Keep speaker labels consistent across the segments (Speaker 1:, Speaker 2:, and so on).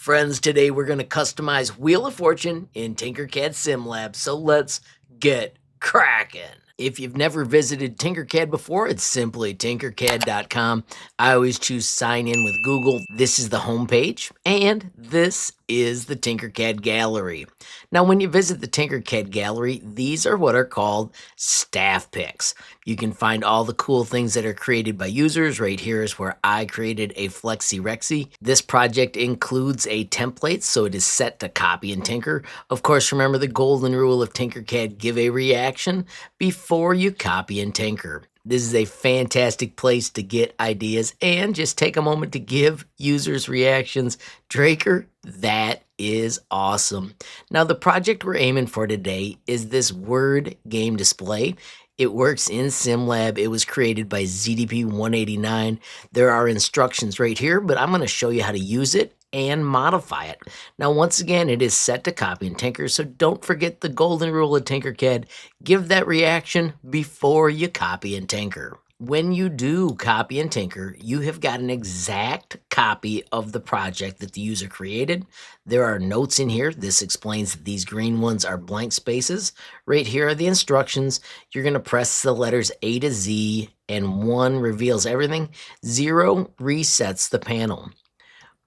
Speaker 1: Friends, today we're going to customize Wheel of Fortune in Tinkercad SimLab, so let's get cracking. If you've never visited Tinkercad before, it's simply tinkercad.com. I always choose sign in with Google. This is the homepage, and this is the Tinkercad Gallery. Now, when you visit the Tinkercad Gallery, these are what are called staff picks. You can find all the cool things that are created by users. Right here is where I created a Flexi Rexy. This project includes a template, so it is set to copy and tinker. Of course, remember the golden rule of Tinkercad: give a reaction before you copy and tinker. This is a fantastic place to get ideas and just take a moment to give users reactions. Draker, that is awesome. Now, the project we're aiming for today is this word game display. It works in SimLab. It was created by ZDP 189. There are instructions right here, but I'm going to show you how to use it and modify it. Now, once again, it is set to copy and tinker, so don't forget the golden rule of Tinkercad: give that reaction before you copy and tinker. When you do copy and tinker, you have got an exact copy of the project that the user created. There are notes in here. This explains that these green ones are blank spaces. Right here are the instructions. You're going to press the letters A to Z, and 1 reveals everything. 0 resets the panel.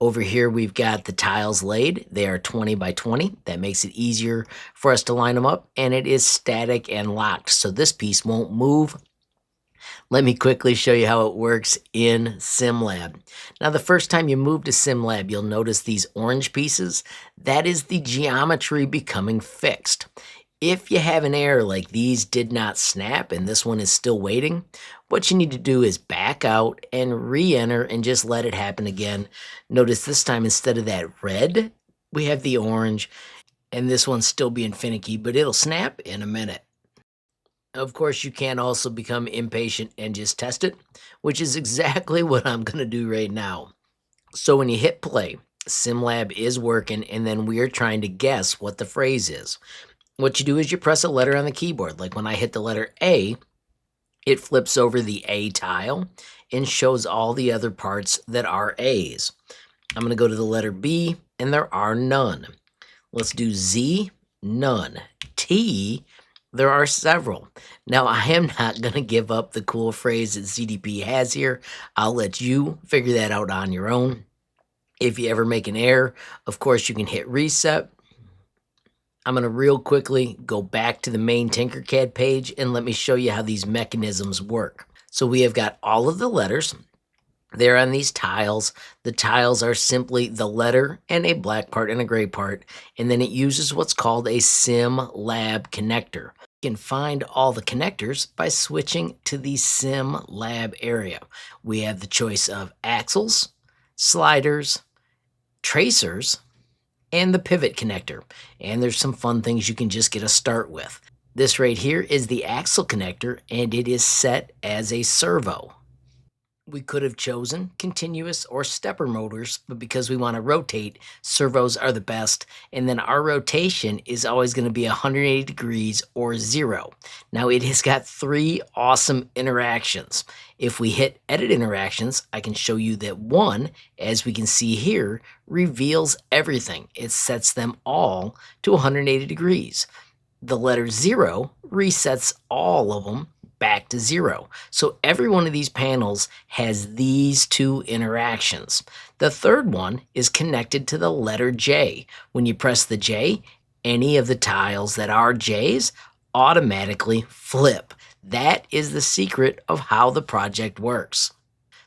Speaker 1: Over here, we've got the tiles laid. They are 20 by 20. That makes it easier for us to line them up, and it is static and locked, so this piece won't move. Let me quickly show you how it works in SimLab. Now, the first time you move to SimLab, you'll notice these orange pieces. That is the geometry becoming fixed. If you have an error like these did not snap and this one is still waiting, what you need to do is back out and re-enter and just let it happen again. Notice this time, instead of that red, we have the orange, and this one's still being finicky, but it'll snap in a minute. Of course, you can also become impatient and just test it, which is exactly what I'm going to do right now. So when you hit play, SimLab is working, and then we are trying to guess what the phrase is. What you do is you press a letter on the keyboard. Like when I hit the letter A, it flips over the A tile and shows all the other parts that are A's. I'm going to go to the letter B, and there are none. Let's do Z, none. T, there are several. Now, I am not going to give up the cool phrase that ZDP has here. I'll let you figure that out on your own. If you ever make an error, of course, you can hit reset. I'm going to real quickly go back to the main Tinkercad page and let me show you how these mechanisms work. So we have got all of the letters. They're on these tiles. The tiles are simply the letter and a black part and a gray part, and then it uses what's called a SimLab connector. You can find all the connectors by switching to the SimLab area. We have the choice of axles, sliders, tracers, and the pivot connector. And there's some fun things you can just get a start with. This right here is the axle connector, and it is set as a servo. We could have chosen continuous or stepper motors, but because we want to rotate, servos are the best. And then our rotation is always going to be 180 degrees or 0. Now, it has got 3 awesome interactions. If we hit edit interactions, I can show you that 1, as we can see here, reveals everything. It sets them all to 180 degrees. The letter 0 resets all of them back to 0. So every one of these panels has these 2 interactions. The third one is connected to the letter J. When you press the J, any of the tiles that are J's automatically flip. That is the secret of how the project works.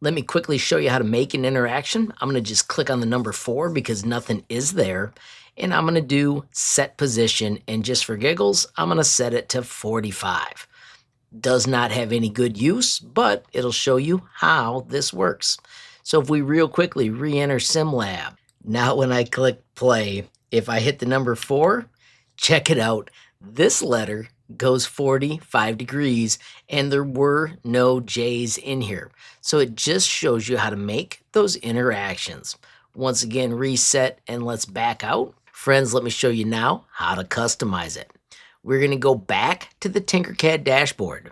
Speaker 1: Let me quickly show you how to make an interaction. I'm going to just click on the number 4 because nothing is there. And I'm going to do set position, and just for giggles, I'm going to set it to 45. Does not have any good use, but it'll show you how this works. So if we real quickly re-enter SimLab, now when I click play, if I hit the number 4, check it out. This letter goes 45 degrees, and there were no J's in here. So it just shows you how to make those interactions. Once again, reset, and let's back out. Friends, let me show you now how to customize it. We're going to go back to the Tinkercad dashboard.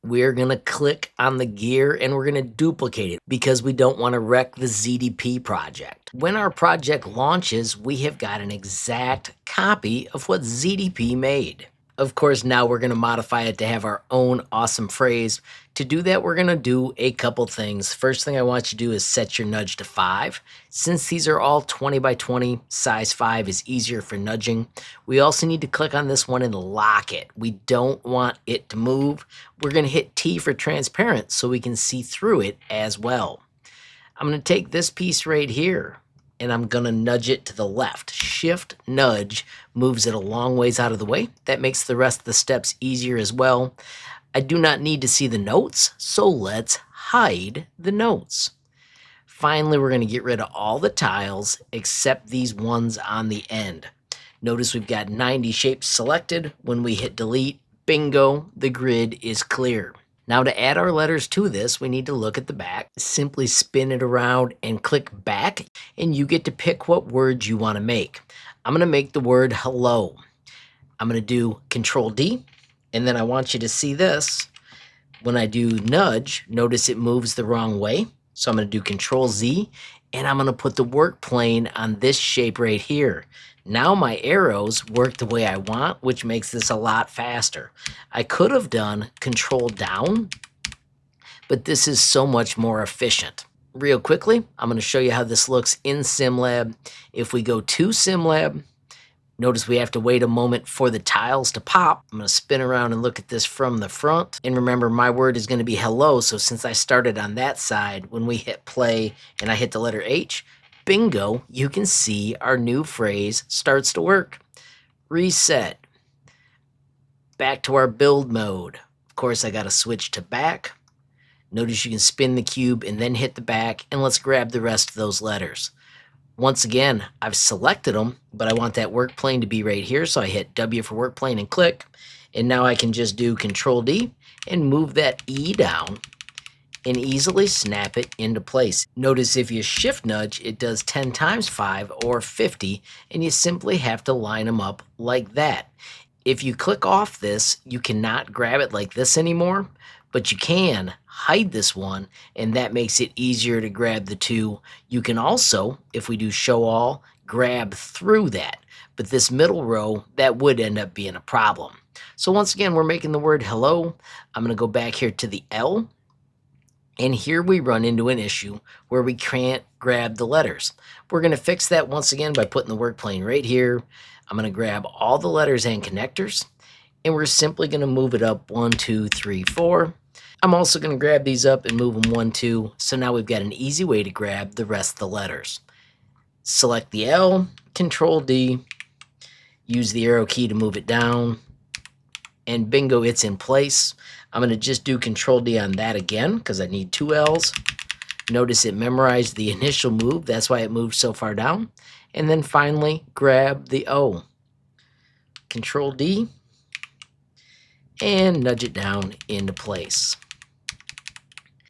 Speaker 1: we're going to click on the gear and we're going to duplicate it because we don't want to wreck the ZDP project. When our project launches, we have got an exact copy of what ZDP made. Of course, now we're going to modify it to have our own awesome phrase. To do that, we're going to do a couple things. First thing I want you to do is set your nudge to 5. Since these are all 20 by 20, size 5 is easier for nudging. We also need to click on this one and lock it. We don't want it to move. We're going to hit T for transparent so we can see through it as well. I'm going to take this piece right here and I'm going to nudge it to the left. Shift nudge moves it a long ways out of the way. That makes the rest of the steps easier as well. I do not need to see the notes, so let's hide the notes. Finally, we're going to get rid of all the tiles except these ones on the end. Notice we've got 90 shapes selected. When we hit delete, bingo, the grid is clear. Now to add our letters to this, we need to look at the back. Simply spin it around and click back, and you get to pick what words you want to make. I'm going to make the word hello. I'm going to do Control D, and then I want you to see this. When I do nudge, notice it moves the wrong way. So I'm going to do Control Z, and I'm going to put the work plane on this shape right here. Now my arrows work the way I want, which makes this a lot faster. I could have done Control Down, but this is so much more efficient. Real quickly, I'm going to show you how this looks in SimLab. If we go to SimLab, notice we have to wait a moment for the tiles to pop. I'm going to spin around and look at this from the front. And remember, my word is going to be hello. So since I started on that side, when we hit play and I hit the letter H, bingo, you can see our new phrase starts to work. Reset. Back to our build mode. Of course, I got to switch to back. Notice you can spin the cube and then hit the back, and let's grab the rest of those letters. Once again, I've selected them, but I want that work plane to be right here, so I hit W for work plane and click, and now I can just do Control D and move that E down and easily snap it into place. Notice if you shift nudge, it does 10 times 5 or 50, and you simply have to line them up like that. If you click off this, you cannot grab it like this anymore, but you can hide this one, and that makes it easier to grab the two. You can also, if we do show all, grab through that, but this middle row, that would end up being a problem. So once again, we're making the word hello. I'm going to go back here to the L, and here we run into an issue where we can't grab the letters. We're going to fix that once again by putting the work plane right here. I'm going to grab all the letters and connectors, and we're simply going to move it up 1, 2, 3, 4. I'm also going to grab these up and move them 1, 2. So now we've got an easy way to grab the rest of the letters. Select the L, Control D, use the arrow key to move it down, and bingo, it's in place. I'm going to just do Control D on that again because I need 2 L's. Notice it memorized the initial move. That's why it moved so far down. And then finally, grab the O. Control D, and nudge it down into place.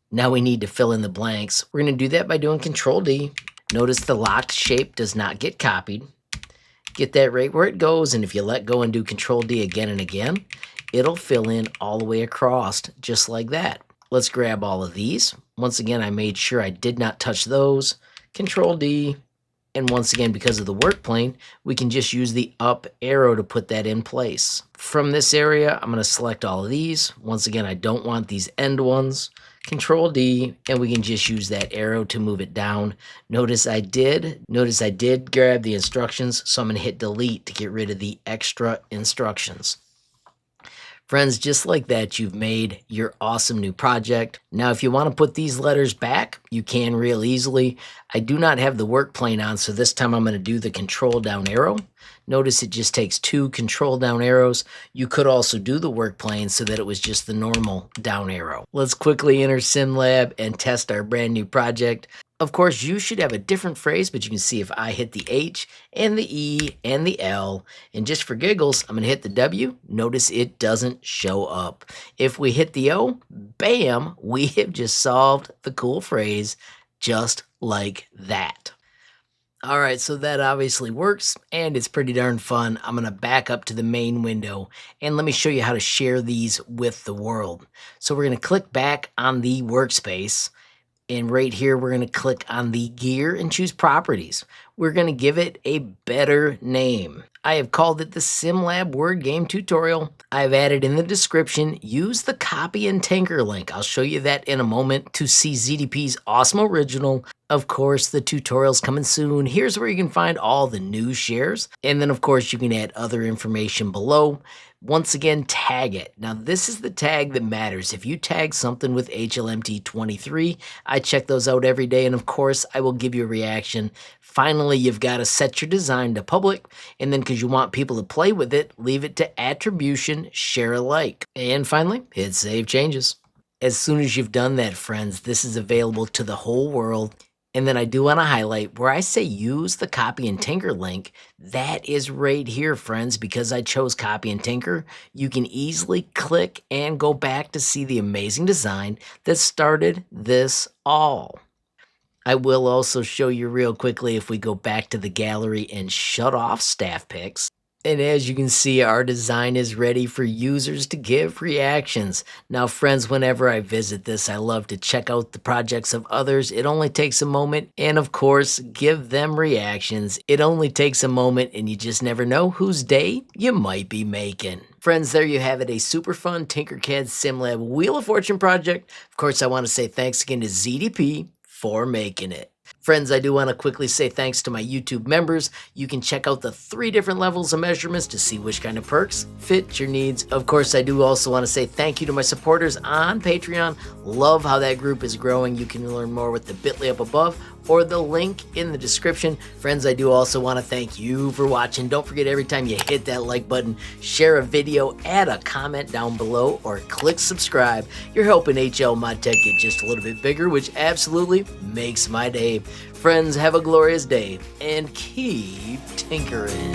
Speaker 1: Now we need to fill in the blanks. We're going to do that by doing Control D. Notice the locked shape does not get copied. Get that right where it goes, and if you let go and do Control D again and again, it'll fill in all the way across, just like that. Let's grab all of these. Once again, I made sure I did not touch those. Control D, and once again, because of the work plane, we can just use the up arrow to put that in place. From this area, I'm going to select all of these. Once again, I don't want these end ones. Control D, and we can just use that arrow to move it down. Notice I did grab the instructions, so I'm going to hit delete to get rid of the extra instructions. Friends, just like that, you've made your awesome new project. Now, if you want to put these letters back, you can real easily. I do not have the work plane on, so this time I'm going to do the control down arrow. Notice it just takes 2 control down arrows. You could also do the work plane so that it was just the normal down arrow. Let's quickly enter SimLab and test our brand new project. Of course, you should have a different phrase, but you can see if I hit the H and the E and the L, and just for giggles, I'm going to hit the W. Notice it doesn't show up. If we hit the O, bam, we have just solved the cool phrase just like that. All right, so that obviously works and it's pretty darn fun. I'm gonna back up to the main window and let me show you how to share these with the world. So we're gonna click back on the workspace. And right here, we're gonna click on the gear and choose properties. We're gonna give it a better name. I have called it the SimLab Word Game Tutorial. I've added in the description, use the copy and tinker link. I'll show you that in a moment to see ZDP's awesome original. Of course, the tutorial's coming soon. Here's where you can find all the new shares. And then of course, you can add other information below. Once again, tag it. Now this is the tag that matters. If you tag something with HLMT23, I check those out every day, and of course I will give you a reaction. Finally, you've got to set your design to public, and then because you want people to play with it, leave it to attribution, share alike. And finally, hit save changes. As soon as you've done that, friends, this is available to the whole world. And then I do want to highlight where I say use the copy and tinker link. That is right here, friends, because I chose copy and tinker. You can easily click and go back to see the amazing design that started this all. I will also show you real quickly if we go back to the gallery and shut off staff pics. And as you can see, our design is ready for users to give reactions. Now, friends, whenever I visit this, I love to check out the projects of others. It only takes a moment, and of course, give them reactions. It only takes a moment, and you just never know whose day you might be making. Friends, there you have it, a super fun Tinkercad SimLab Wheel of Fortune project. Of course, I want to say thanks again to ZDP for making it. Friends, I do want to quickly say thanks to my YouTube members. You can check out the 3 different levels of measurements to see which kind of perks fit your needs. Of course, I do also want to say thank you to my supporters on Patreon. Love how that group is growing. You can learn more with the bit.ly up above or the link in the description. Friends, I do also want to thank you for watching. Don't forget, every time you hit that like button, share a video, add a comment down below, or click subscribe. You're helping HLModTech get just a little bit bigger, which absolutely makes my day. Friends, have a glorious day and keep tinkering.